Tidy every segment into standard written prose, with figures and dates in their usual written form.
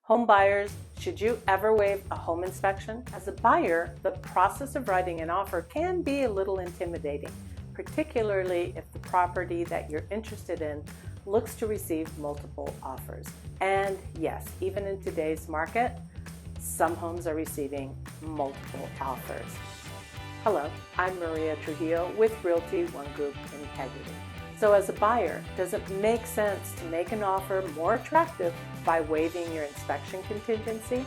Home buyers, should you ever waive a home inspection? As a buyer, the process of writing an offer can be a little intimidating, particularly if the property that you're interested in looks to receive multiple offers. And yes, even in today's market, some homes are receiving multiple offers. Hello, I'm Maria Trujillo with Realty One Group Integrity. So as a buyer, does it make sense to make an offer more attractive by waiving your inspection contingency?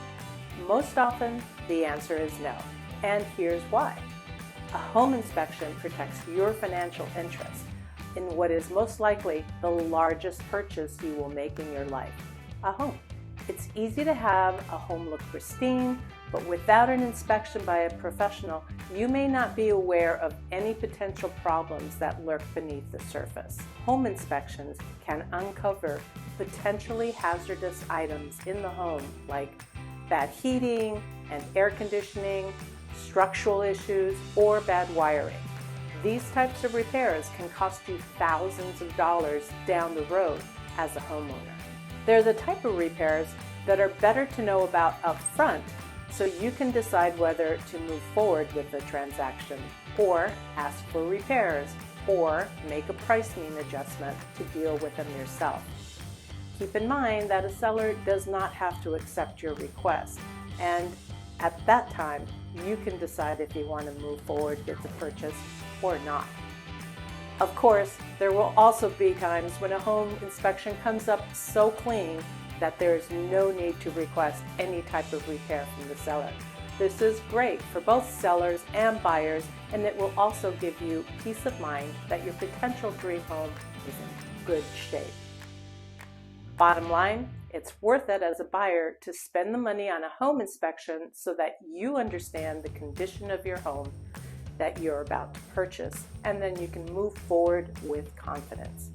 Most often, the answer is no, and here's why. A home inspection protects your financial interest in what is most likely the largest purchase you will make in your life, a home. It's easy to have a home look pristine, but without an inspection by a professional, you may not be aware of any potential problems that lurk beneath the surface. Home inspections can uncover potentially hazardous items in the home like bad heating and air conditioning, structural issues, or bad wiring. These types of repairs can cost you thousands of dollars down the road as a homeowner. They're the type of repairs that are better to know about up front so you can decide whether to move forward with the transaction or ask for repairs or make a pricing adjustment to deal with them yourself. Keep in mind that a seller does not have to accept your request, and at that time you can decide if you want to move forward with the purchase or not. Of course, there will also be times when a home inspection comes up so clean that there is no need to request any type of repair from the seller. This is great for both sellers and buyers, and it will also give you peace of mind that your potential dream home is in good shape. Bottom line, it's worth it as a buyer to spend the money on a home inspection so that you understand the condition of your home that you're about to purchase, and then you can move forward with confidence.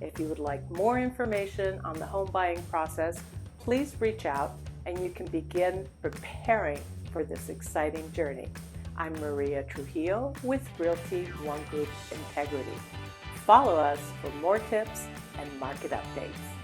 If you would like more information on the home buying process, please reach out and you can begin preparing for this exciting journey. I'm Maria Trujillo with Realty One Group Integrity. Follow us for more tips and market updates.